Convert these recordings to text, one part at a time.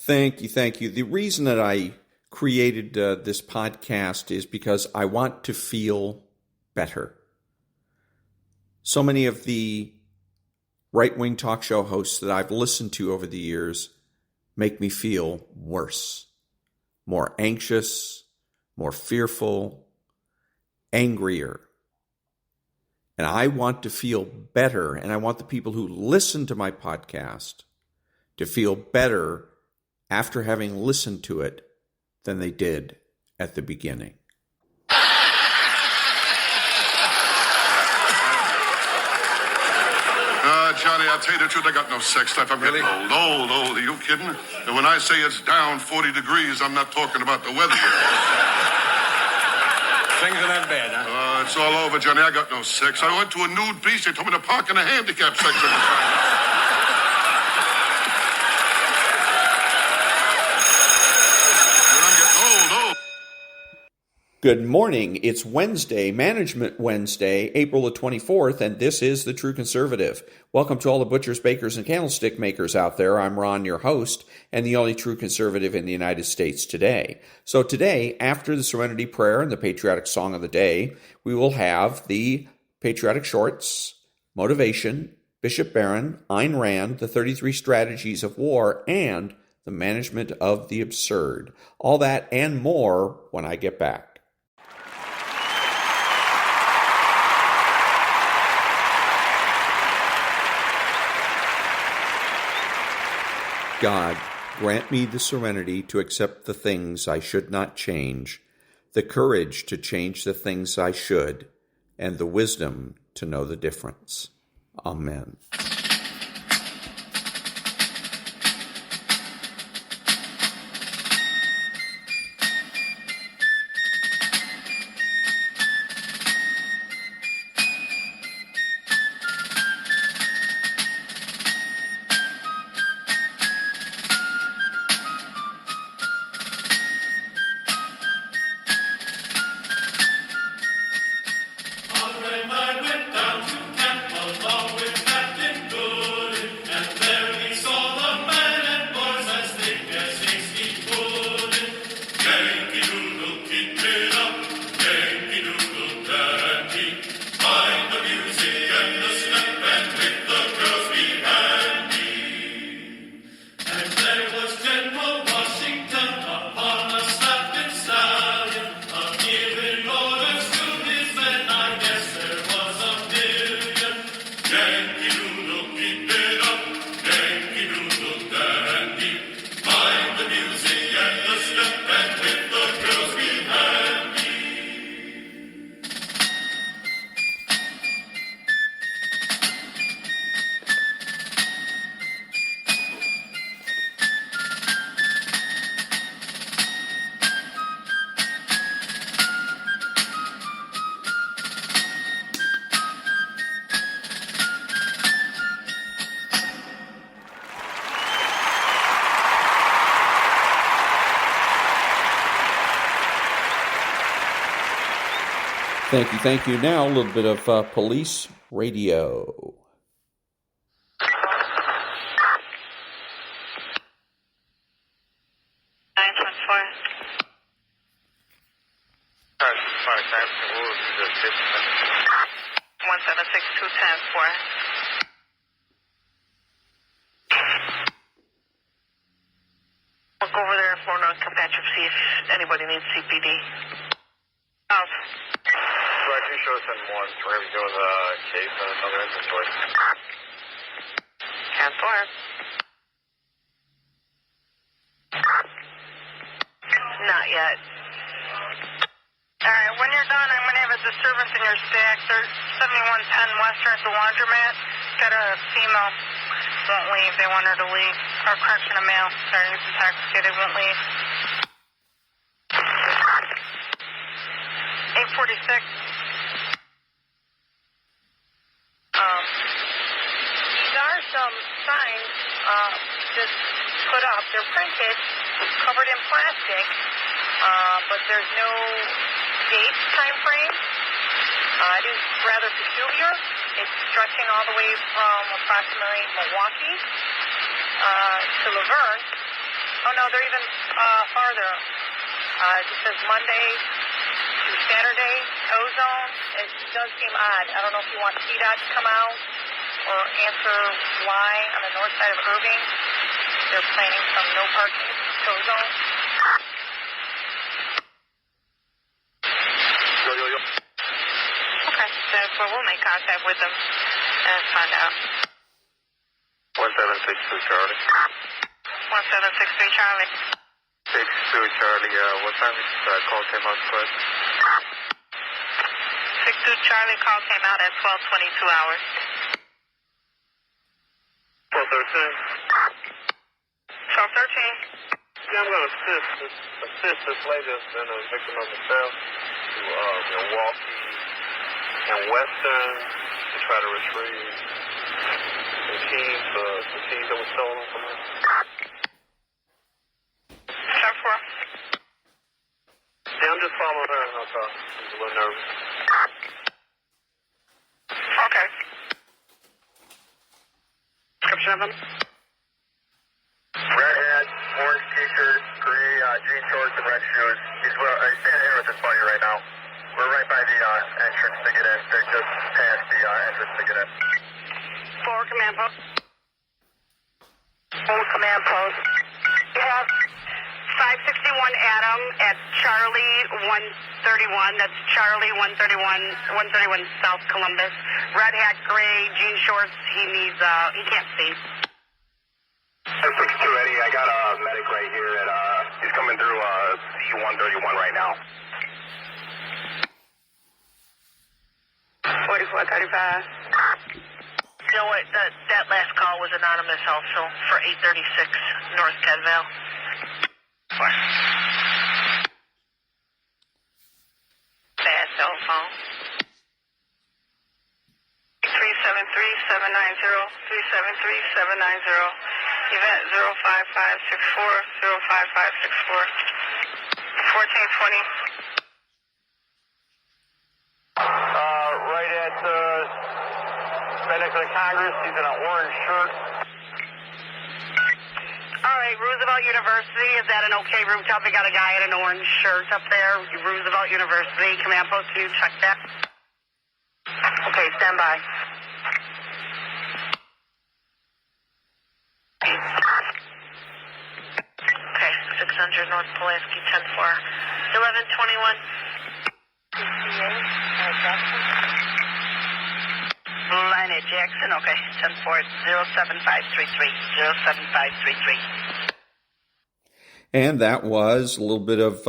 Thank you, thank you. The reason that I created this podcast is because I want to feel better. So many of the right-wing talk show hosts that I've listened to over the years make me feel worse, more anxious, more fearful, angrier. And I want to feel better, and I want the people who listen to my podcast to feel better after having listened to it than they did at the beginning. Johnny, I'll tell you the truth, I got no sex life. I'm really getting old. Are you kidding? And when I say it's down 40 degrees, I'm not talking about the weather. Things are that bad, huh? It's all over, Johnny. I got no sex. I went to a nude beach. They told me to park in a handicap section. Good morning. It's Wednesday, Management Wednesday, April the 24th, and this is The True Conservative. Welcome to all the butchers, bakers, and candlestick makers out there. I'm Ron, your host, and the only true conservative in the United States today. So today, after the Serenity Prayer and the patriotic song of the day, we will have the patriotic shorts, motivation, Bishop Barron, Ayn Rand, the 33 strategies of war, and the management of the absurd. All that and more when I get back. God, grant me the serenity to accept the things I should not change, the courage to change the things I should, and the wisdom to know the difference. Amen. Thank you. Now, a little bit of police radio. 176-210-4. Look over there for non-compassion, see if anybody needs CPD. Out. Right, 2 shows and 1. We're going to be doing a case on another inventory. Cancel. Not yet. Alright, when you're done, I'm going to have a disturbance in your stack. There's 7110 Western at the laundromat. Got a female. Won't leave. They want her to leave. Or correction, a male. Sorry, he's intoxicated. Won't leave. 846. These are some signs just put up. They're printed, covered in plastic, but there's no date time frame. It is rather peculiar. It's stretching all the way from approximately Milwaukee to Laverne. Oh, no, they're even farther. It just says Monday through Saturday, ozone. It does seem odd. I don't know if you want TDOT to come out or answer why on the north side of Irving they're planning some no parking ozone. Okay, so we'll make contact with them and find out. 1762 Charlie. 1763 Charlie. 62 Charlie, what time did the call came out, please? 62 Charlie, call came out at 12:22 hours. 1213. 12:13. Yeah, I'm going to assist this lady that's been a victim of assault to Milwaukee and Western to try to retrieve some keys that were stolen from her. 10-4. Yeah, I'm just following her. She's a little nervous. Okay. Description of them? Red hat, orange t-shirt, gray jean shorts, and red shoes. He's standing here with his buddy right now. We're right by the entrance to get in. They're just past the entrance to get in. Forward command post. Forward command post. We have 561 Adam at Charlie 131. That's Charlie 131 South Columbus. Red hat, gray, jean shorts. He can't see. 62 Eddie, I got a medic right here he's coming through C131 right now. 4435. You know what? That last call was anonymous also for 836 North Cadville. Bad cell phone. 373-790, 373-790. Event 05564, 05564. 1420. Right at right next to the Congress. He's in an orange shirt. All right, Roosevelt University. Is that an okay route? Tell me, got a guy in an orange shirt up there. Roosevelt University. Command post, can you check that? Okay, stand by. Okay, 600 North Pulaski, 10-4. 1121. Line at Jackson, okay, 10-4, 07533, 07533. And that was a little bit of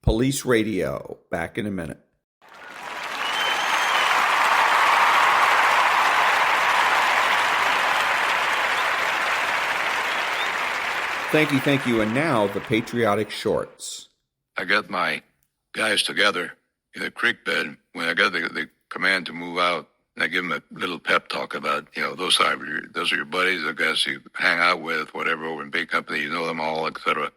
police radio. Back in a minute. Thank you. And now the patriotic shorts. I got my guys together in a creek bed when I got the command to move out. And I give them a little pep talk about, those are your buddies, the guys you hang out with, whatever, over in big company, you know them all, etc.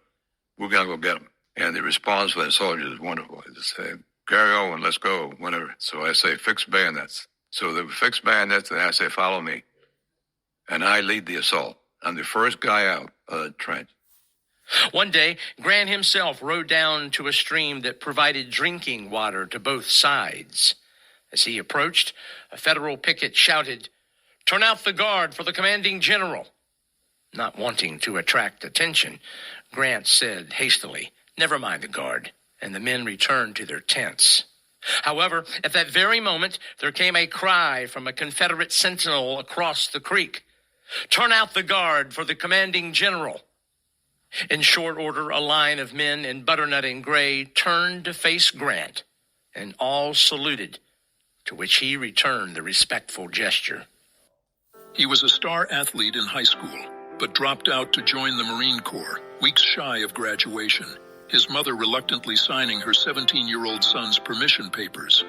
We're going to go get them. And the response from the soldiers is wonderful. They just say, carry on, let's go, whatever. So I say, fix bayonets. So they fix bayonets, and I say, follow me. And I lead the assault. I'm the first guy out of the trench. One day, Grant himself rode down to a stream that provided drinking water to both sides. As he approached, a federal picket shouted, "Turn out the guard for the commanding general." Not wanting to attract attention, Grant said hastily, "Never mind the guard," and the men returned to their tents. However, at that very moment, there came a cry from a Confederate sentinel across the creek. "Turn out the guard for the commanding general." In short order, a line of men in butternut and gray turned to face Grant, and all saluted, to which he returned the respectful gesture. He was a star athlete in high school, but dropped out to join the Marine Corps, weeks shy of graduation, his mother reluctantly signing her 17-year-old son's permission papers.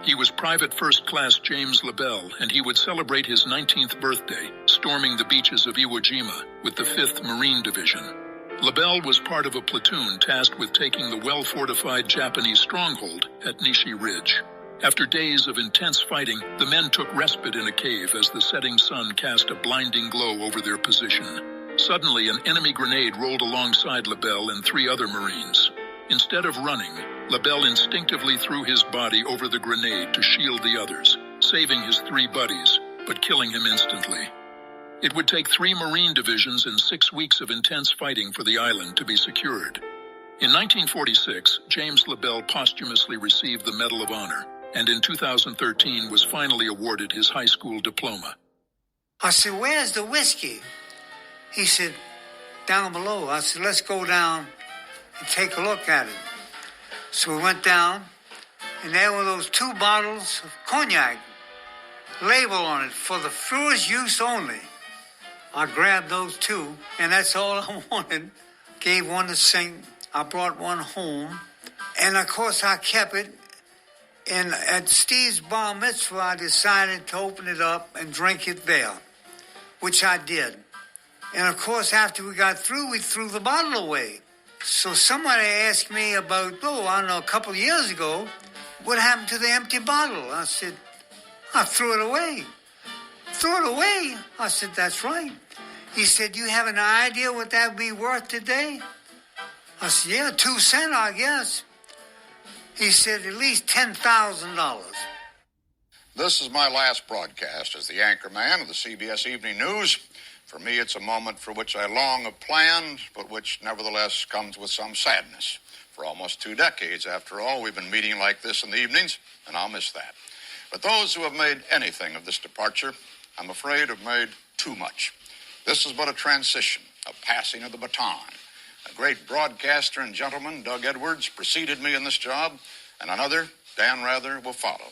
He was Private First Class James LaBelle, and he would celebrate his 19th birthday, storming the beaches of Iwo Jima with the 5th Marine Division. LaBelle was part of a platoon tasked with taking the well-fortified Japanese stronghold at Nishi Ridge. After days of intense fighting, the men took respite in a cave as the setting sun cast a blinding glow over their position. Suddenly, an enemy grenade rolled alongside LaBelle and 3 other Marines. Instead of running, LaBelle instinctively threw his body over the grenade to shield the others, saving his 3 buddies, but killing him instantly. It would take 3 Marine divisions and 6 weeks of intense fighting for the island to be secured. In 1946, James LaBelle posthumously received the Medal of Honor, and in 2013 was finally awarded his high school diploma. I said, "Where's the whiskey?" He said, "Down below." I said, "Let's go down and take a look at it." So we went down, and there were those 2 bottles of cognac, label on it, for the fluid use only. I grabbed those 2, and that's all I wanted. Gave one to Sink. I brought one home, and of course I kept it. And at Steve's bar mitzvah, I decided to open it up and drink it there, which I did. And of course, after we got through, we threw the bottle away. So somebody asked me about, a couple of years ago, what happened to the empty bottle? I said, "I threw it away." "Threw it away?" I said, "That's right." He said, "You have an idea what that would be worth today?" I said, "Yeah, 2 cents, I guess." He said, "At least $10,000. This is my last broadcast as the anchor man of the CBS Evening News. For me, it's a moment for which I long have planned, but which nevertheless comes with some sadness. For almost 2 decades, after all, we've been meeting like this in the evenings, and I'll miss that. But those who have made anything of this departure, I'm afraid, have made too much. This is but a transition, a passing of the baton. A great broadcaster and gentleman, Doug Edwards, preceded me in this job, and another, Dan Rather, will follow.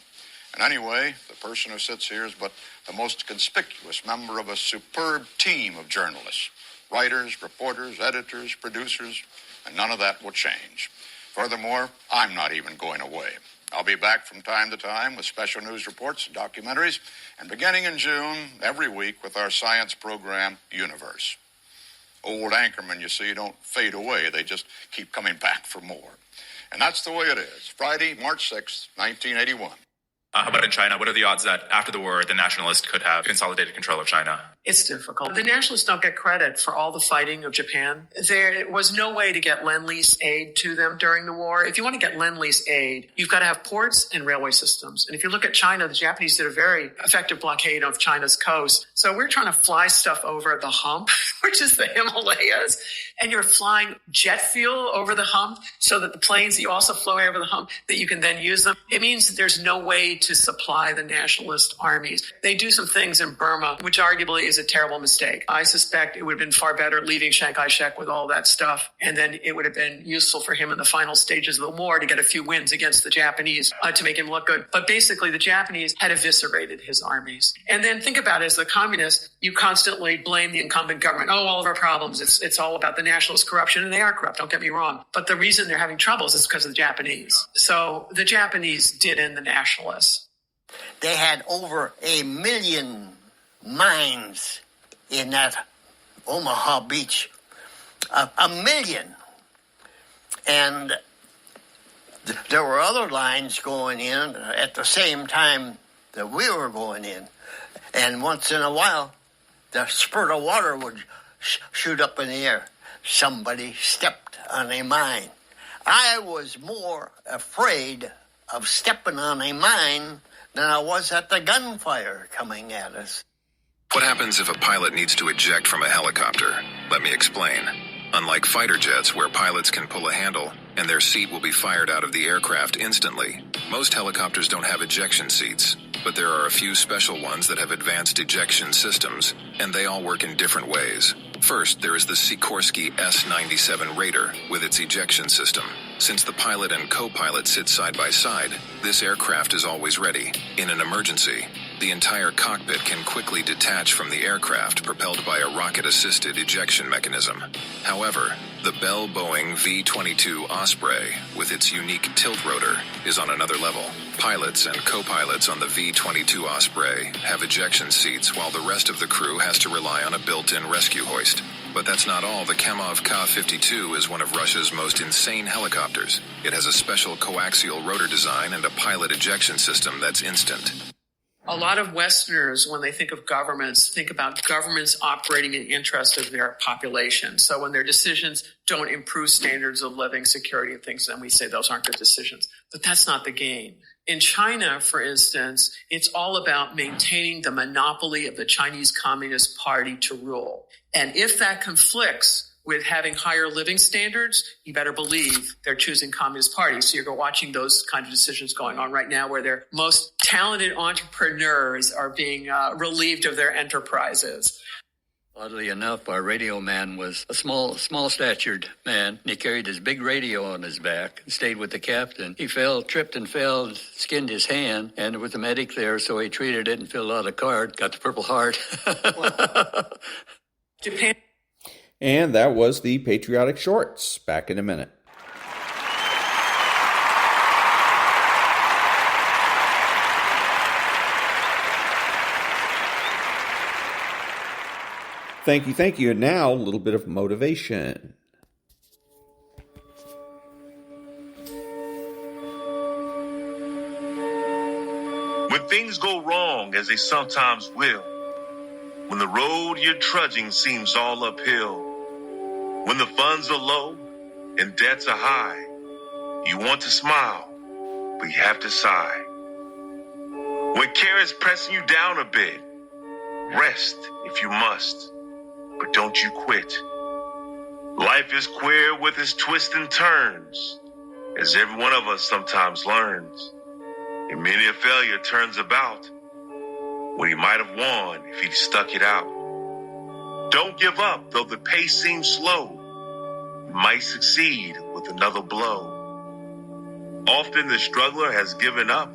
And anyway, the person who sits here is but the most conspicuous member of a superb team of journalists, writers, reporters, editors, producers, and none of that will change. Furthermore, I'm not even going away. I'll be back from time to time with special news reports and documentaries, and beginning in June, every week with our science program, Universe. Old anchormen, you see, don't fade away. They just keep coming back for more. And that's the way it is. Friday, March 6th, 1981. How about in China? What are the odds that after the war, the nationalists could have consolidated control of China? It's difficult. The nationalists don't get credit for all the fighting of Japan. There was no way to get Lend-Lease aid to them during the war. If you want to get Lend-Lease aid, you've got to have ports and railway systems. And if you look at China, the Japanese did a very effective blockade of China's coast. So we're trying to fly stuff over the hump, which is the Himalayas. And you're flying jet fuel over the hump so that the planes that you also fly over the hump, that you can then use them. It means that there's no way to supply the nationalist armies. They do some things in Burma, which arguably is a terrible mistake. I suspect it would have been far better leaving Chiang Kai-shek with all that stuff, and then it would have been useful for him in the final stages of the war to get a few wins against the Japanese to make him look good. But basically, the Japanese had eviscerated his armies. And then think about it, as the communists, you constantly blame the incumbent government. Oh, all of our problems, it's all about the nationalist corruption, and they are corrupt, don't get me wrong. But the reason they're having troubles is because of the Japanese. So the Japanese did in the nationalists. They had over 1 million mines in that Omaha Beach. 1 million. And there were other lines going in at the same time that we were going in. And once in a while, the spurt of water would shoot up in the air. Somebody stepped on a mine. I was more afraid of stepping on a mine than I was at the gunfire coming at us. What happens if a pilot needs to eject from a helicopter? Let me explain. Unlike fighter jets, where pilots can pull a handle and their seat will be fired out of the aircraft instantly, most helicopters don't have ejection seats, but there are a few special ones that have advanced ejection systems, and they all work in different ways. First, there is the Sikorsky S-97 Raider with its ejection system. Since the pilot and co-pilot sit side by side, this aircraft is always ready. In an emergency, the entire cockpit can quickly detach from the aircraft propelled by a rocket-assisted ejection mechanism. However, the Bell Boeing V-22 Osprey, with its unique tilt rotor, is on another level. Pilots and co-pilots on the V-22 Osprey have ejection seats, while the rest of the crew has to rely on a built-in rescue hoist. But that's not all. The Kamov Ka-52 is one of Russia's most insane helicopters. It has a special coaxial rotor design and a pilot ejection system that's instant. A lot of Westerners, when they think of governments, think about governments operating in the interest of their population. So when their decisions don't improve standards of living, security, and things, then we say those aren't good decisions. But that's not the game. In China, for instance, it's all about maintaining the monopoly of the Chinese Communist Party to rule. And if that conflicts with having higher living standards, you better believe they're choosing Communist Party. So you're watching those kind of decisions going on right now where their most talented entrepreneurs are being relieved of their enterprises. Oddly enough, our radio man was a small-statured man. He carried his big radio on his back and stayed with the captain. He tripped and fell, skinned his hand, and there was a medic there, so he treated it and filled out a card, got the Purple Heart. Japan. And that was the Patriotic Shorts. Back in a minute. Thank you. And now, a little bit of motivation. When things go wrong, as they sometimes will, when the road you're trudging seems all uphill, when the funds are low and debts are high, you want to smile, but you have to sigh. When care is pressing you down a bit, rest if you must, but don't you quit. Life is queer with its twists and turns, as every one of us sometimes learns. And many a failure turns about when he might have won if he'd stuck it out. Don't give up, though the pace seems slow. You might succeed with another blow. Often the struggler has given up.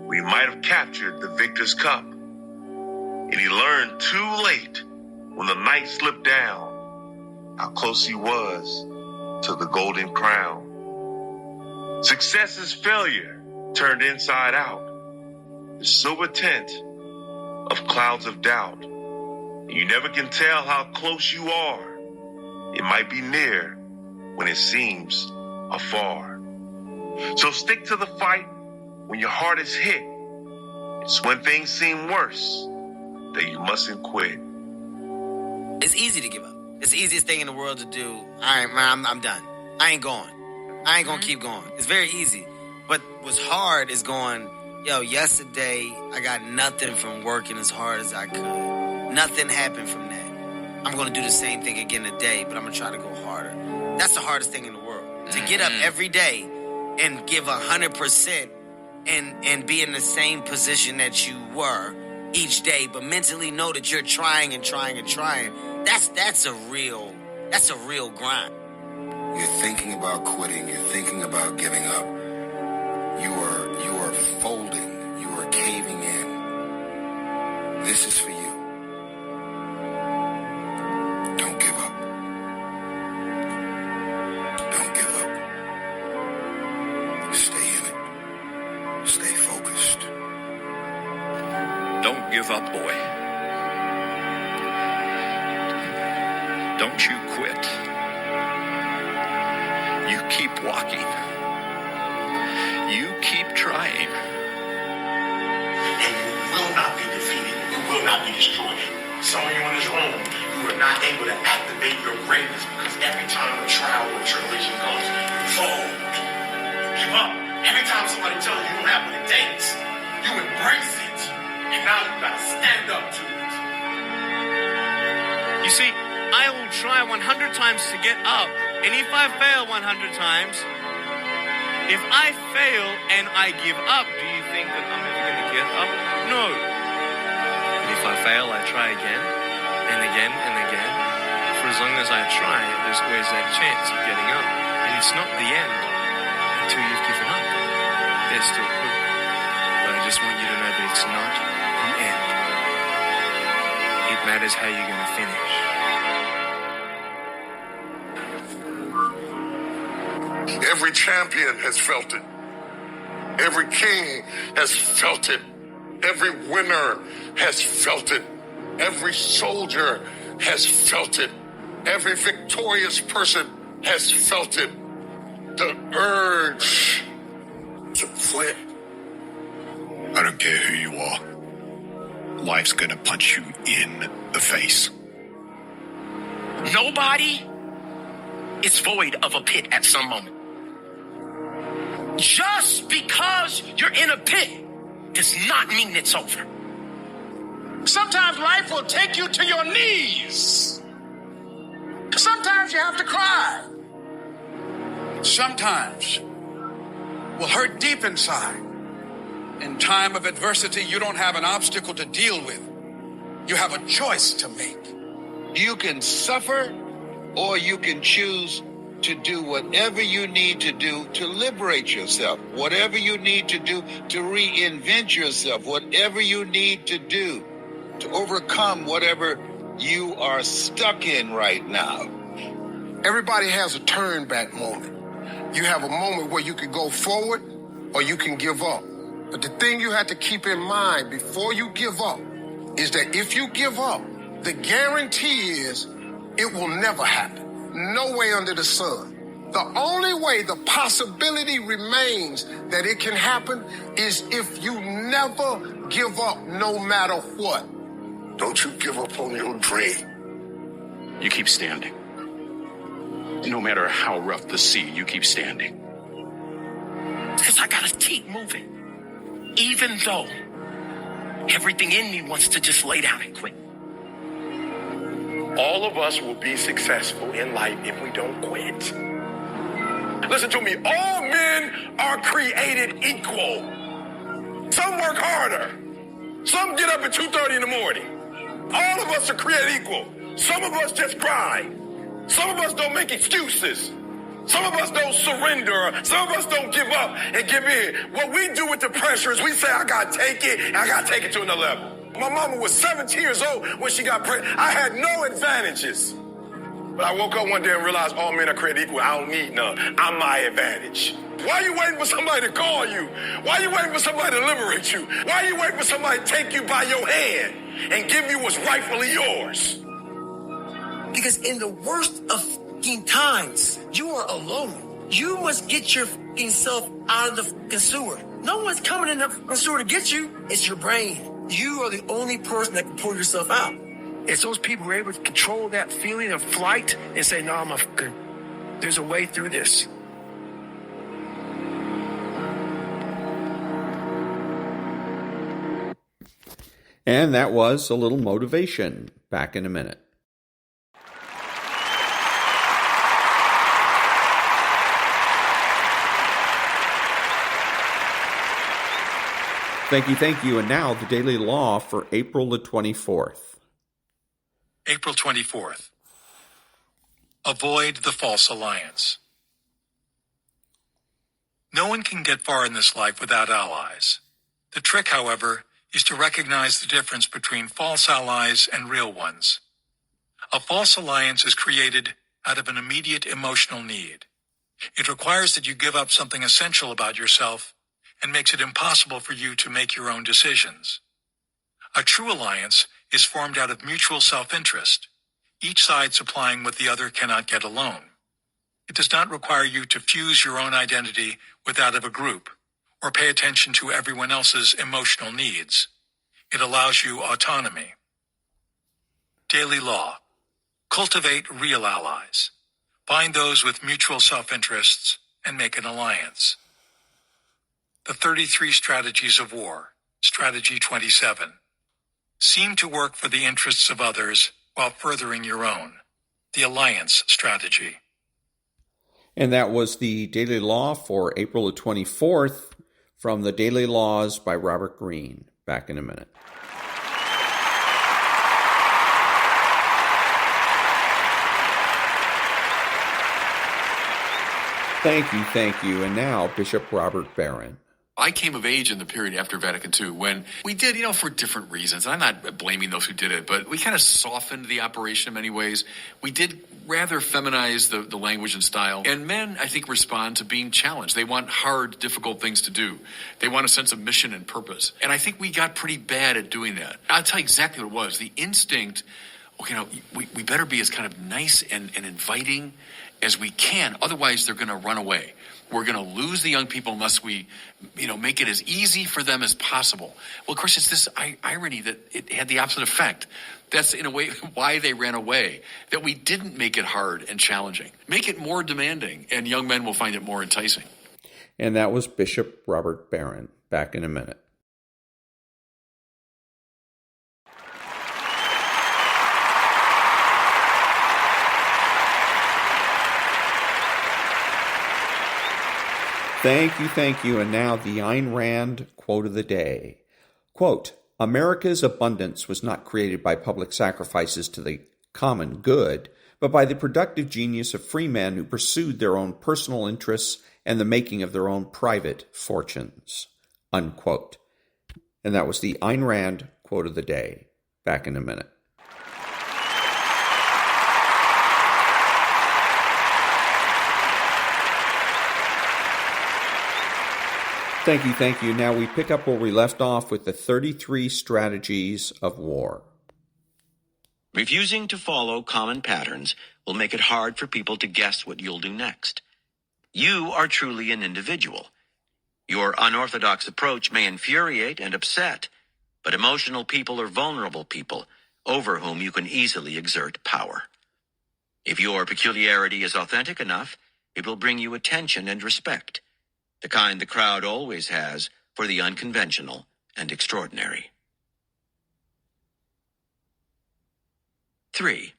We might have captured the victor's cup. And he learned too late when the night slipped down how close he was to the golden crown. Success is failure turned inside out. The silver tint of clouds of doubt. You never can tell how close you are. It might be near when it seems afar. So stick to the fight when your heart is hit. It's when things seem worse that you mustn't quit. It's easy to give up. It's the easiest thing in the world to do. All right, man, I'm done. I ain't going. I ain't going to keep going. It's very easy. But what's hard is going, yesterday I got nothing from working as hard as I could. Nothing happened from that. I'm going to do the same thing again today, but I'm going to try to go harder. That's the hardest thing in the world. To get up every day and give 100% and be in the same position that you were each day, but mentally know that you're trying and trying and trying. That's a real grind. You're thinking about quitting. You're thinking about giving up. You are folding. You are caving in. This is for you. Don't give up. Don't give up. Stay in it. Stay focused. Don't give up, boy. Don't you quit. You keep walking. You keep trying. And you will not be defeated. You will not be destroyed. Some of you in this room, you are not able to activate your greatness because every time a trial or tribulation comes, you fold. You give up. Every time somebody tells you don't have what it takes, you embrace it. And now you got to stand up to it. You see, I will try 100 times to get up, and if I fail 100 times, if I fail and I give up, do you think that I'm ever going to get up? No. But if I fail, I try again and again and again. For as long as I try, there's always that chance of getting up. And it's not the end until you've given up. There's still hope. But I just want you to know that it's not the end. It matters how you're going to finish. Every champion has felt it. Every king has felt it. Every winner has felt it. Every soldier has felt it. Every victorious person has felt it. The urge to quit. I don't care who you are. life's going to punch you in the face. Nobody is void of a pit at some moment. Just because you're in a pit does not mean it's over. Sometimes life will take you to your knees. Sometimes you have to cry. Sometimes will hurt deep inside. In time of adversity, you don't have an obstacle to deal with. You have a choice to make. You can suffer, or you can choose to do whatever you need to do to liberate yourself, whatever you need to do to reinvent yourself, whatever you need to do to overcome whatever you are stuck in right now. Everybody has a turn back moment. You have a moment where you can go forward or you can give up. But the thing you have to keep in mind before you give up is that if you give up, the guarantee is it will never happen. No way under the sun. The only way the possibility remains that it can happen is if you never give up no matter what. Don't you give up on your dream. You keep standing. No matter how rough the sea, you keep standing. Because I gotta keep moving. Even though everything in me wants to just lay down and quit. All of us will be successful in life if we don't quit. Listen to me. All men are created equal. Some work harder. Some get up at 2:30 in the morning. All of us are created equal. Some of us just grind. Some of us don't make excuses. Some of us don't surrender. Some of us don't give up and give in. What we do with the pressure is we say, I got to take it, and I got to take it to another level. My mama was 17 years old when she got pregnant. I had no advantages. But I woke up one day and realized all men are created equal. I don't need none. I'm my advantage. Why are you waiting for somebody to call you? Why are you waiting for somebody to liberate you? Why are you waiting for somebody to take you by your hand and give you what's rightfully yours? Because in the worst of times, you are alone. You must get your self out of the sewer. No one's coming in the sewer to get you. It's your brain. You are the only person that can pull yourself out. It's those people who are able to control that feeling of flight and say, no, there's a way through this. And that was a little motivation. Back in a minute. Thank you. And now the Daily Law for April the 24th. April 24th. Avoid the false alliance. No one can get far in this life without allies. The trick, however, is to recognize the difference between false allies and real ones. A false alliance is created out of an immediate emotional need. It requires that you give up something essential about yourself and makes it impossible for you to make your own decisions. A true alliance is formed out of mutual self-interest, each side supplying what the other cannot get alone. It does not require you to fuse your own identity with that of a group, or pay attention to everyone else's emotional needs. It allows you autonomy. Daily Law. Cultivate real allies. Find those with mutual self-interests and make an alliance. The 33 Strategies of War, Strategy 27. Seem to work for the interests of others while furthering your own. The Alliance Strategy. And that was the Daily Law for April the 24th from the Daily Laws by Robert Greene. Back in a minute. Thank you. And now Bishop Robert Barron. I came of age in the period after Vatican II when we did, for different reasons. And I'm not blaming those who did it, but we kind of softened the operation in many ways. We did rather feminize the language and style. And men, I think, respond to being challenged. They want hard, difficult things to do. They want a sense of mission and purpose. And I think we got pretty bad at doing that. I'll tell you exactly what it was. The instinct we better be as kind of nice and inviting as we can. Otherwise, they're going to run away. We're going to lose the young people unless we, make it as easy for them as possible. Well, of course, it's this irony that it had the opposite effect. That's, in a way, why they ran away, that we didn't make it hard and challenging. Make it more demanding, and young men will find it more enticing. And that was Bishop Robert Barron. Back in a minute. Thank you. And now the Ayn Rand quote of the day. Quote, America's abundance was not created by public sacrifices to the common good, but by the productive genius of free men who pursued their own personal interests and the making of their own private fortunes. Unquote. And that was the Ayn Rand quote of the day. Back in a minute. Thank you. Now we pick up where we left off with the 33 strategies of war. Refusing to follow common patterns will make it hard for people to guess what you'll do next. You are truly an individual. Your unorthodox approach may infuriate and upset, but emotional people are vulnerable people over whom you can easily exert power. If your peculiarity is authentic enough, it will bring you attention and respect, the kind the crowd always has for the unconventional and extraordinary. 3.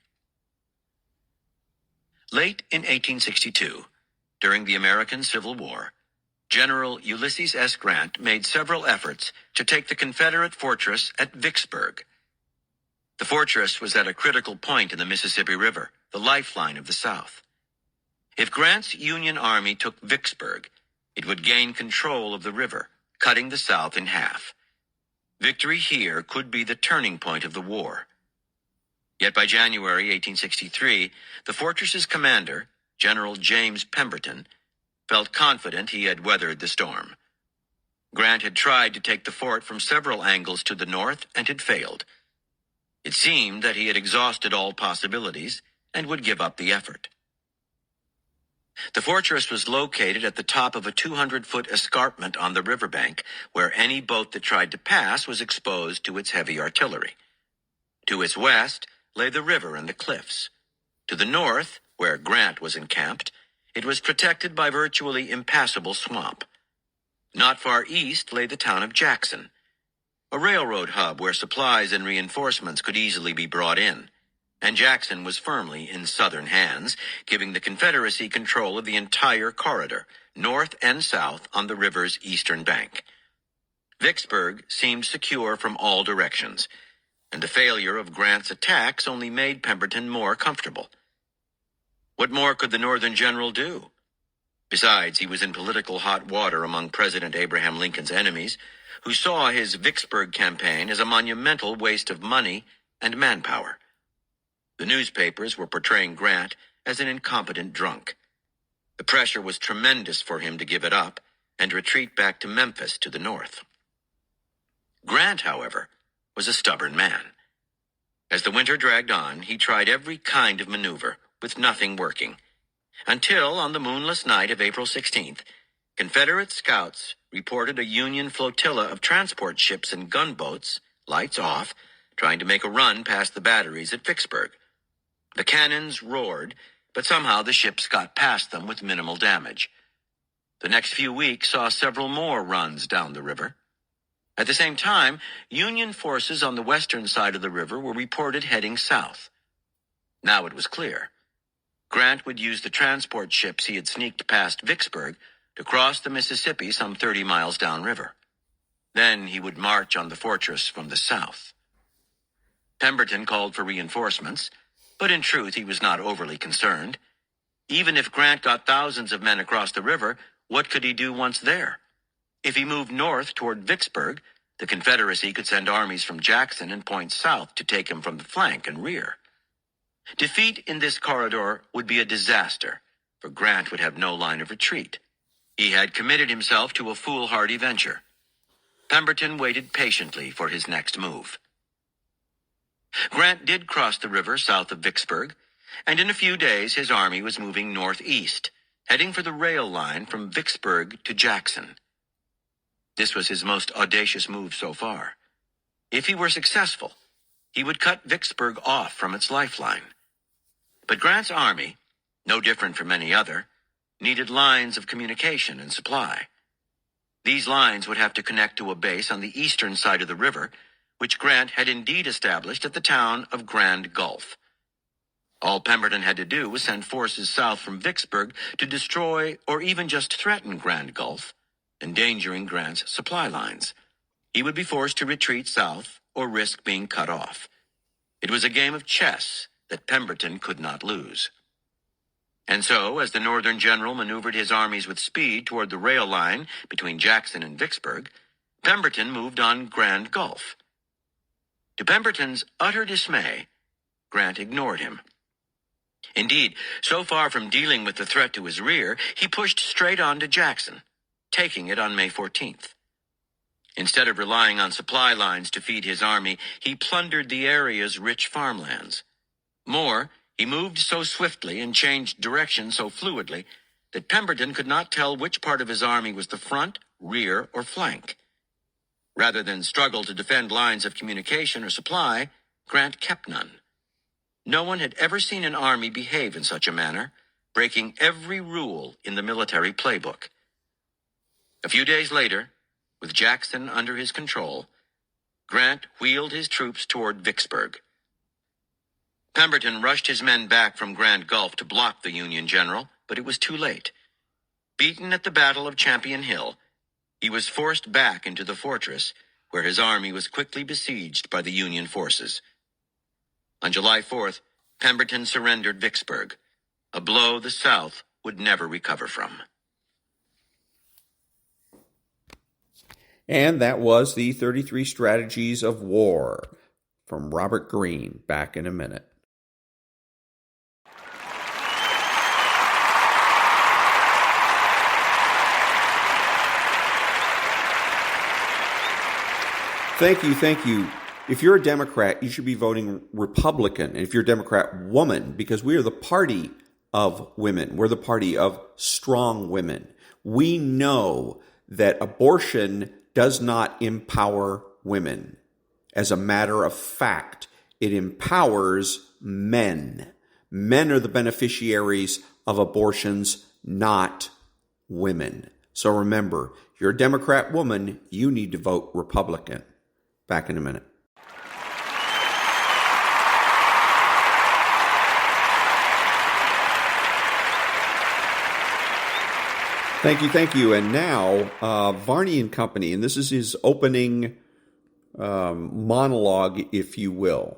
Late in 1862, during the American Civil War, General Ulysses S. Grant made several efforts to take the Confederate fortress at Vicksburg. The fortress was at a critical point in the Mississippi River, the lifeline of the South. If Grant's Union Army took Vicksburg, it would gain control of the river, cutting the South in half. Victory here could be the turning point of the war. Yet by January 1863, the fortress's commander, General James Pemberton, felt confident he had weathered the storm. Grant had tried to take the fort from several angles to the north and had failed. It seemed that he had exhausted all possibilities and would give up the effort. The fortress was located at the top of a 200-foot escarpment on the riverbank, where any boat that tried to pass was exposed to its heavy artillery. To its west lay the river and the cliffs. To the north, where Grant was encamped, it was protected by virtually impassable swamp. Not far east lay the town of Jackson, a railroad hub where supplies and reinforcements could easily be brought in. And Jackson was firmly in Southern hands, giving the Confederacy control of the entire corridor, north and south on the river's eastern bank. Vicksburg seemed secure from all directions, and the failure of Grant's attacks only made Pemberton more comfortable. What more could the Northern general do? Besides, he was in political hot water among President Abraham Lincoln's enemies, who saw his Vicksburg campaign as a monumental waste of money and manpower. The newspapers were portraying Grant as an incompetent drunk. The pressure was tremendous for him to give it up and retreat back to Memphis to the north. Grant, however, was a stubborn man. As the winter dragged on, he tried every kind of maneuver, with nothing working, until on the moonless night of April 16th, Confederate scouts reported a Union flotilla of transport ships and gunboats, lights off, trying to make a run past the batteries at Vicksburg. The cannons roared, but somehow the ships got past them with minimal damage. The next few weeks saw several more runs down the river. At the same time, Union forces on the western side of the river were reported heading south. Now it was clear. Grant would use the transport ships he had sneaked past Vicksburg to cross the Mississippi some 30 miles downriver. Then he would march on the fortress from the south. Pemberton called for reinforcements, but in truth he was not overly concerned. Even if Grant got thousands of men across the river, what could he do once there? If he moved north toward Vicksburg, the Confederacy could send armies from Jackson and point south to take him from the flank and rear. Defeat in this corridor would be a disaster, for Grant would have no line of retreat. He had committed himself to a foolhardy venture. Pemberton waited patiently for his next move. Grant did cross the river south of Vicksburg, and in a few days his army was moving northeast, heading for the rail line from Vicksburg to Jackson. This was his most audacious move so far. If he were successful, he would cut Vicksburg off from its lifeline. But Grant's army, no different from any other, needed lines of communication and supply. These lines would have to connect to a base on the eastern side of the river, which Grant had indeed established at the town of Grand Gulf. All Pemberton had to do was send forces south from Vicksburg to destroy or even just threaten Grand Gulf, endangering Grant's supply lines. He would be forced to retreat south or risk being cut off. It was a game of chess that Pemberton could not lose. And so, as the Northern general maneuvered his armies with speed toward the rail line between Jackson and Vicksburg, Pemberton moved on Grand Gulf. To Pemberton's utter dismay, Grant ignored him. Indeed, so far from dealing with the threat to his rear, he pushed straight on to Jackson, taking it on May 14th. Instead of relying on supply lines to feed his army, he plundered the area's rich farmlands. More, he moved so swiftly and changed direction so fluidly that Pemberton could not tell which part of his army was the front, rear, or flank. Rather than struggle to defend lines of communication or supply, Grant kept none. No one had ever seen an army behave in such a manner, breaking every rule in the military playbook. A few days later, with Jackson under his control, Grant wheeled his troops toward Vicksburg. Pemberton rushed his men back from Grand Gulf to block the Union general, but it was too late. Beaten at the Battle of Champion Hill, he was forced back into the fortress, where his army was quickly besieged by the Union forces. On July 4th, Pemberton surrendered Vicksburg, a blow the South would never recover from. And that was the 33 Strategies of War from Robert Greene. Back in a minute. Thank you. If you're a Democrat, you should be voting Republican. And if you're a Democrat woman, because we are the party of women. We're the party of strong women. We know that abortion does not empower women. As a matter of fact, it empowers men. Men are the beneficiaries of abortions, not women. So remember, if you're a Democrat woman, you need to vote Republican. Back in a minute. Thank you. And now, Varney and Company, and this is his opening monologue, if you will.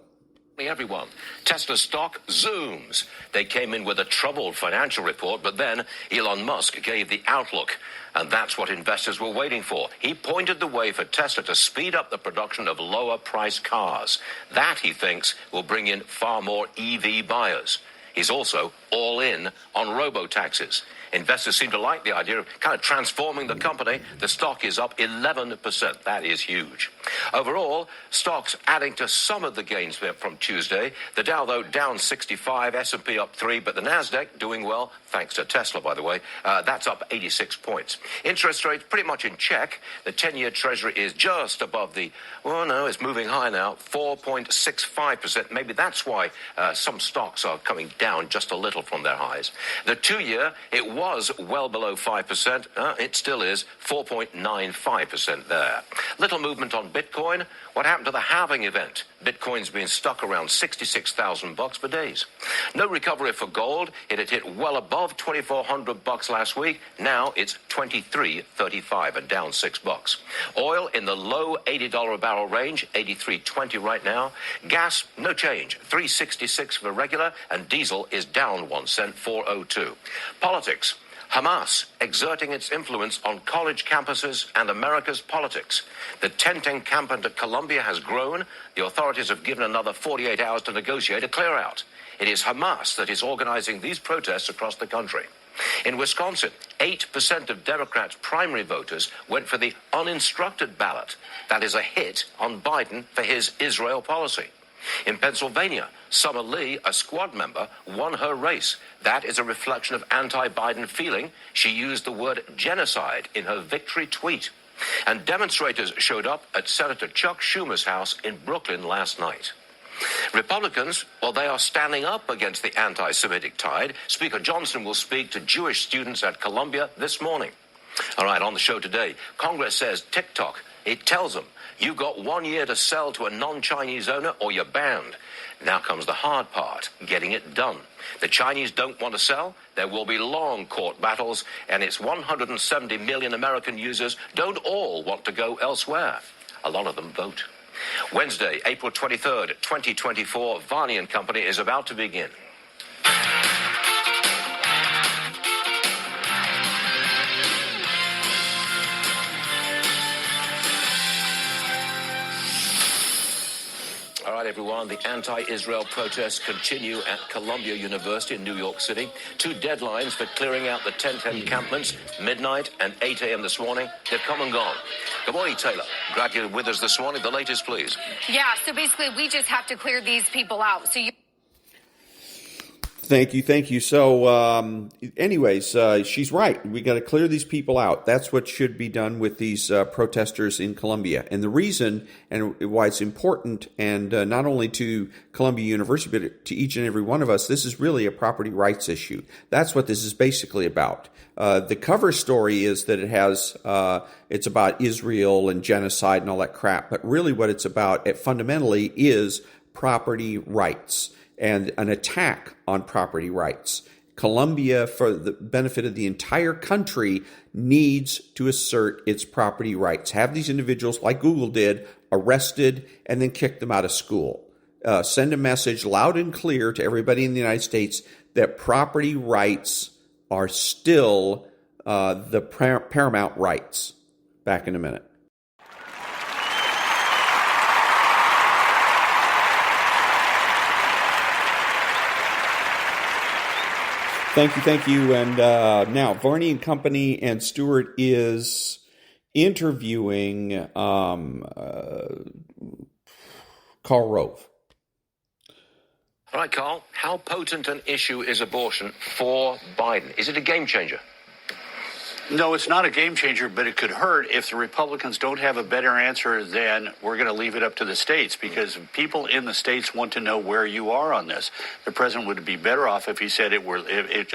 Everyone. Tesla stock zooms. They came in with a troubled financial report, but then Elon Musk gave the outlook. And that's what investors were waiting for. He pointed the way for Tesla to speed up the production of lower-priced cars. That, he thinks, will bring in far more EV buyers. He's also all in on robo-taxis. Investors seem to like the idea of kind of transforming the company. The stock is up 11%. That is huge. Overall, stocks adding to some of the gains from Tuesday. The Dow, though, down 65, S&P up 3, but the Nasdaq doing well, thanks to Tesla, by the way. That's up 86 points. Interest rates pretty much in check. The 10-year Treasury is just above it's moving high now, 4.65%. Maybe that's why some stocks are coming down just a little from their highs. The 2-year, it was well below 5%. It still is 4.95% there. Little movement on Bitcoin. What happened to the halving event? Bitcoin's been stuck around $66,000 for days. No recovery for gold. It had hit well above $2,400 last week. Now it's $23.35 and down $6. Oil in the low $80 a barrel range, $83.20 right now. Gas, no change, $3.66 for regular, and diesel is down 1 cent, $4.02. Politics. Hamas exerting its influence on college campuses and America's politics. The tenting camp into Colombia has grown. The authorities have given another 48 hours to negotiate a clear-out. It is Hamas that is organizing these protests across the country. In Wisconsin, 8% of Democrats' primary voters went for the uninstructed ballot. That is a hit on Biden for his Israel policy. In Pennsylvania, Summer Lee, a squad member, won her race. That is a reflection of anti-Biden feeling. She used the word genocide in her victory tweet. And demonstrators showed up at Senator Chuck Schumer's house in Brooklyn last night. Republicans, well, they are standing up against the anti-Semitic tide. Speaker Johnson will speak to Jewish students at Columbia this morning. All right, on the show today, Congress says TikTok, it tells them, you got 1 year to sell to a non-Chinese owner or you're banned. Now comes the hard part, getting it done. The Chinese don't want to sell. There will be long court battles, and its 170 million American users don't all want to go elsewhere. A lot of them vote. Wednesday, April 23rd, 2024, Varney and Company is about to begin. All right, everyone, the anti-Israel protests continue at Columbia University in New York City. 2 deadlines for clearing out the tent encampments, midnight and 8 a.m. this morning. They've come and gone. Good morning, Taylor. Glad you're with us this morning. The latest, please. Yeah, so basically we just have to clear these people out. So you... Thank you. So, anyways, she's right. We got to clear these people out. That's what should be done with these protesters in Columbia. And the reason and why it's important, and not only to Columbia University, but to each and every one of us, this is really a property rights issue. That's what this is basically about. The cover story is that it has, it's about Israel and genocide and all that crap. But really what it's about, fundamentally, is property rights and an attack on property rights. Columbia, for the benefit of the entire country, needs to assert its property rights. Have these individuals, like Google did, arrested and then kick them out of school. Send a message loud and clear to everybody in the United States that property rights are still the paramount rights. Back in a minute. Thank you. And now, Varney and Company and Stewart is interviewing Karl Rove. All right, Carl, how potent an issue is abortion for Biden? Is it a game changer? No, it's not a game changer, but it could hurt if the Republicans don't have a better answer than we're going to leave it up to the states, because people in the states want to know where you are on this. The president would be better off if he said it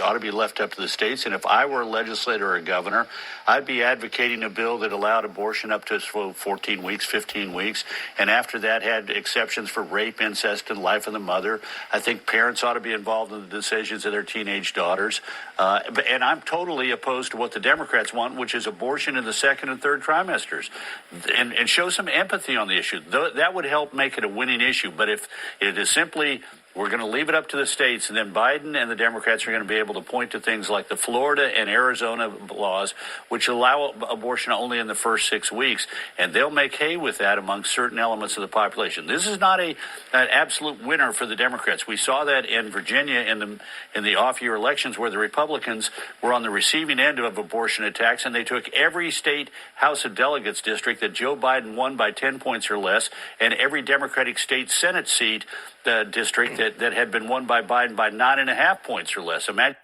ought to be left up to the states. And if I were a legislator or a governor, I'd be advocating a bill that allowed abortion up to 14 weeks, 15 weeks, and after that had exceptions for rape, incest, and life of the mother. I think parents ought to be involved in the decisions of their teenage daughters. And I'm totally opposed to what the Democrats want, which is abortion in the second and third trimesters, and show some empathy on the issue. That would help make it a winning issue. But if it is simply we're going to leave it up to the states, and then Biden and the Democrats are going to be able to point to things like the Florida and Arizona laws, which allow abortion only in the first 6 weeks, and they'll make hay with that among certain elements of the population. This is not an absolute winner for the Democrats. We saw that in Virginia in the off-year elections, where the Republicans were on the receiving end of abortion attacks, and they took every state House of Delegates district that Joe Biden won by 10 points or less, and every Democratic state Senate seat district that had been won by Biden by 9.5 points or less. Imagine.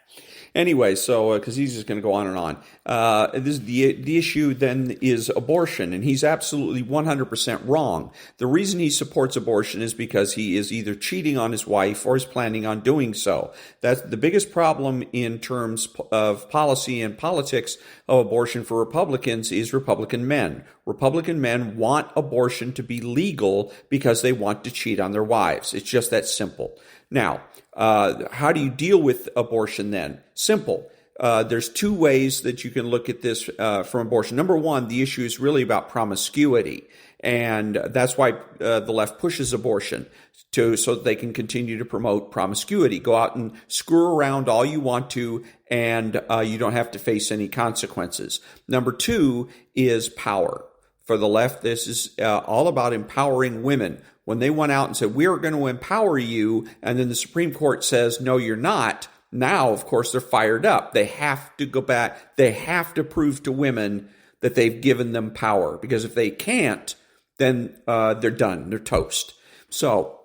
Anyway, so because he's just going to go on and on. The issue then is abortion, and he's absolutely 100% wrong. The reason he supports abortion is because he is either cheating on his wife or is planning on doing so. That's the biggest problem in terms of policy and politics of abortion for Republicans is Republican men. Republican men want abortion to be legal because they want to cheat on their wives. It's just that simple. Now, how do you deal with abortion then? Simple. There's 2 ways that you can look at this from abortion. Number one, the issue is really about promiscuity. And that's why the left pushes abortion so that they can continue to promote promiscuity. Go out and screw around all you want to, and you don't have to face any consequences. Number 2 is power. For the left, this is all about empowering women. When they went out and said, we are going to empower you, and then the Supreme Court says, no, you're not. Now, of course, they're fired up. They have to go back. They have to prove to women that they've given them power. Because if they can't, then they're done. They're toast. So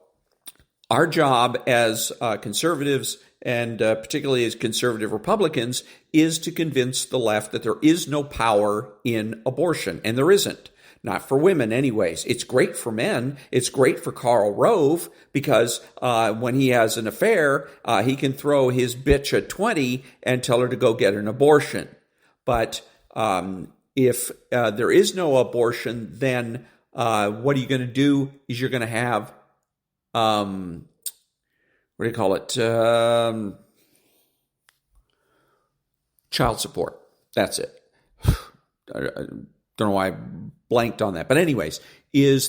Our job as conservatives, and particularly as conservative Republicans, is to convince the left that there is no power in abortion, and there isn't. Not for women anyways. It's great for men. It's great for Karl Rove because when he has an affair, he can throw his bitch at 20 and tell her to go get an abortion. But if there is no abortion, then what are you going to do is you're going to have, what do you call it? Child support. That's it. I don't know why I blanked on that. But anyways,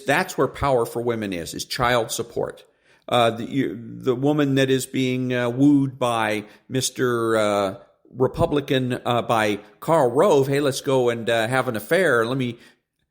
that's where power for women is child support. The woman that is being wooed by Mr. Republican, by Karl Rove, hey, let's go and have an affair.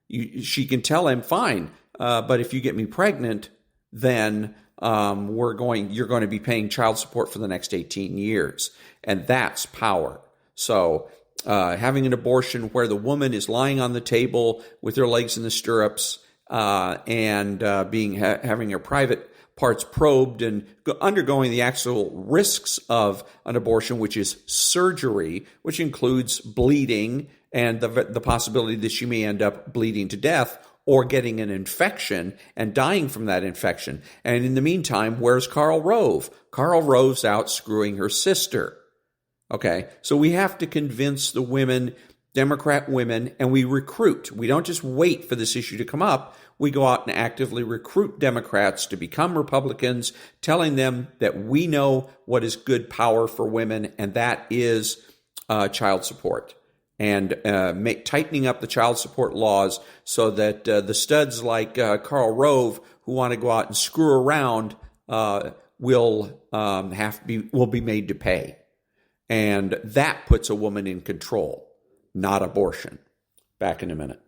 She can tell him, fine, but if you get me pregnant, then you're going to be paying child support for the next 18 years. And that's power. So having an abortion where the woman is lying on the table with her legs in the stirrups and having her private parts probed and undergoing the actual risks of an abortion, which is surgery, which includes bleeding and the possibility that she may end up bleeding to death or getting an infection and dying from that infection. And in the meantime, where's Karl Rove? Karl Rove's out screwing her sister. Okay, so we have to convince the women, Democrat women, and we recruit. We don't just wait for this issue to come up. We go out and actively recruit Democrats to become Republicans, telling them that we know what is good power for women, and that is child support. And tightening up the child support laws so that the studs like Karl Rove who want to go out and screw around will be made to pay. And that puts a woman in control, not abortion. Back in a minute.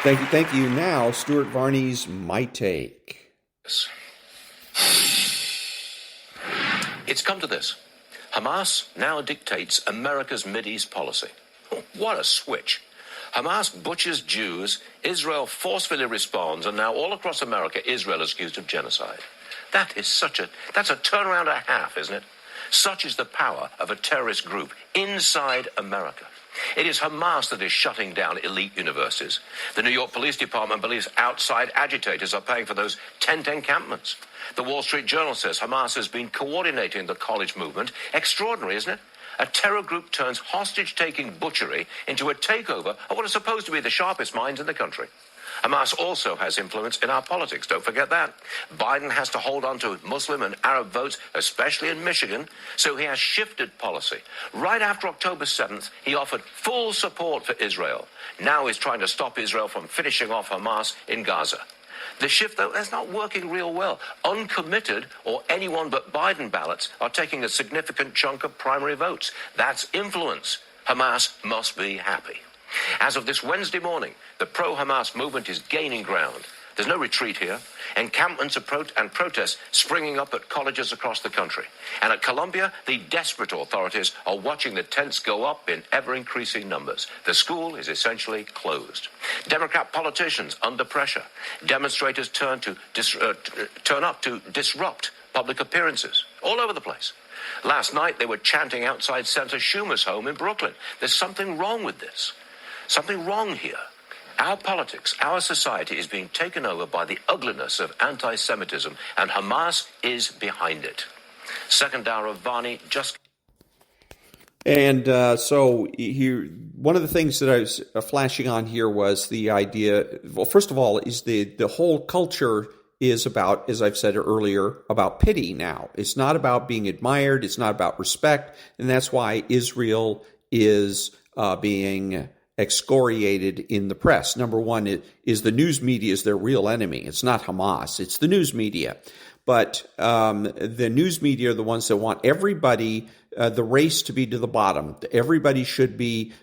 Thank you. Now, Stuart Varney's My Take. It's come to this. Hamas now dictates America's Mideast policy. What a switch. Hamas butchers Jews, Israel forcefully responds, and now all across America, Israel is accused of genocide. That's a turnaround and a half, isn't it? Such is the power of a terrorist group inside America. It is Hamas that is shutting down elite universities. The New York Police Department believes outside agitators are paying for those tent encampments. The Wall Street Journal says Hamas has been coordinating the college movement. Extraordinary, isn't it? A terror group turns hostage-taking butchery into a takeover of what are supposed to be the sharpest minds in the country. Hamas also has influence in our politics, don't forget that. Biden has to hold on to Muslim and Arab votes, especially in Michigan, so he has shifted policy. Right after October 7th, he offered full support for Israel. Now he's trying to stop Israel from finishing off Hamas in Gaza. The shift, though, is not working real well. Uncommitted or anyone but Biden ballots are taking a significant chunk of primary votes. That's influence. Hamas must be happy. As of this Wednesday morning, the pro-Hamas movement is gaining ground. There's no retreat here. Encampments and protests springing up at colleges across the country. And at Columbia, the desperate authorities are watching the tents go up in ever-increasing numbers. The school is essentially closed. Democrat politicians under pressure. Demonstrators turn up to disrupt public appearances all over the place. Last night, they were chanting outside Senator Schumer's home in Brooklyn. There's something wrong with this. Something wrong here. Our politics, our society is being taken over by the ugliness of anti-Semitism, and Hamas is behind it. Second hour of Varney just... And so here, one of the things that I was flashing on here was the idea, well, first of all, is the whole culture is about, as I've said earlier, about pity now. It's not about being admired. It's not about respect. And that's why Israel is being excoriated in the press. Number one is the news media is their real enemy. It's not Hamas. It's the news media. But the news media are the ones that want everybody, the race to be to the bottom. Everybody should be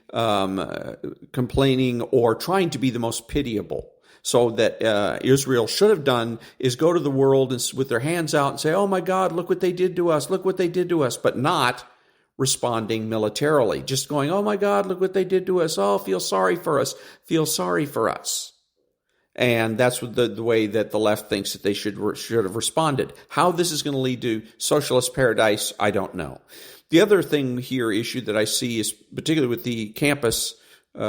complaining or trying to be the most pitiable. So that Israel should have done is go to the world and with their hands out and say, oh my God, look what they did to us. Look what they did to us. But not responding militarily, just going, oh my God, look what they did to us. Oh, feel sorry for us. Feel sorry for us. And that's what the way that the left thinks that they should have responded. How this is going to lead to socialist paradise, I don't know. The other issue that I see is, particularly with the campus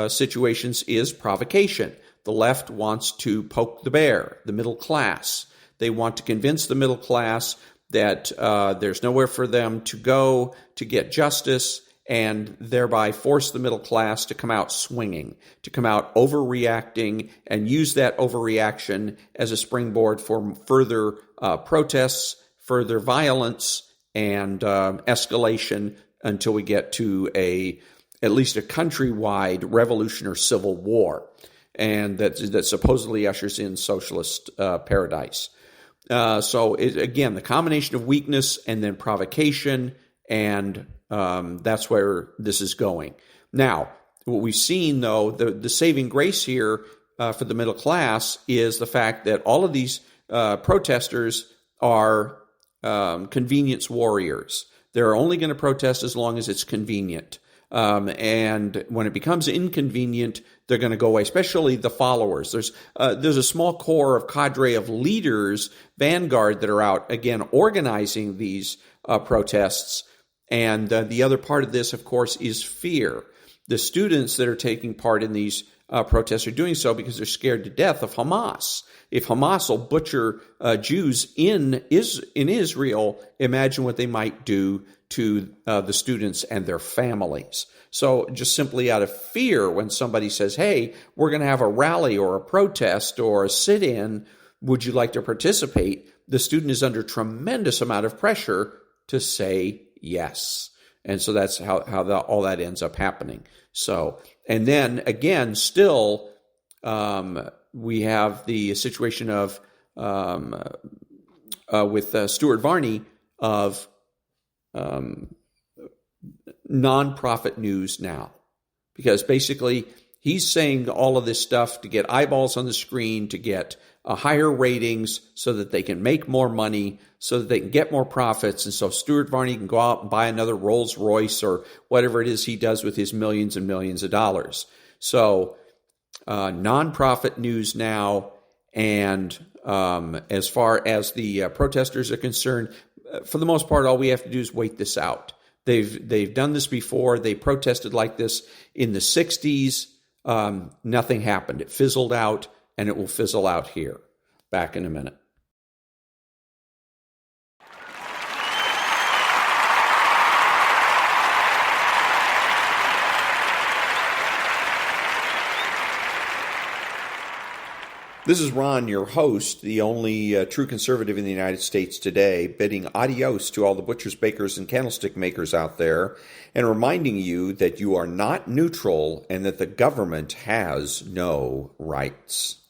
situations, is provocation. The left wants to poke the bear, the middle class. They want to convince the middle class that there's nowhere for them to go to get justice, and thereby force the middle class to come out swinging, to come out overreacting, and use that overreaction as a springboard for further protests, further violence, and escalation until we get to at least a countrywide revolution or civil war, and that supposedly ushers in socialist paradise. So again, the combination of weakness and then provocation, and that's where this is going. Now, what we've seen, though, the saving grace here for the middle class is the fact that all of these protesters are convenience warriors. They're only going to protest as long as it's convenient. And when it becomes inconvenient, they're going to go away, especially the followers. There's a small core of cadre of leaders, vanguard, that are out, again, organizing these protests. And the other part of this, of course, is fear. The students that are taking part in these protests are doing so because they're scared to death of Hamas. If Hamas will butcher Jews in Israel, imagine what they might do to the students and their families. So just simply out of fear, when somebody says, hey, we're going to have a rally or a protest or a sit-in, would you like to participate? The student is under tremendous amount of pressure to say yes. And so that's how all that ends up happening. So, and then again, still, we have the situation of with Stuart Varney of nonprofit news now, because basically he's saying all of this stuff to get eyeballs on the screen, to get higher ratings so that they can make more money, so that they can get more profits. And so Stuart Varney can go out and buy another Rolls Royce or whatever it is he does with his millions and millions of dollars. So nonprofit news now. And as far as the protesters are concerned, for the most part, all we have to do is wait this out. They've done this before. They protested like this in the 60s. Nothing happened. It fizzled out, and it will fizzle out here. Back in a minute. This is Ron, your host, the only true conservative in the United States today, bidding adios to all the butchers, bakers, and candlestick makers out there, and reminding you that you are not neutral and that the government has no rights.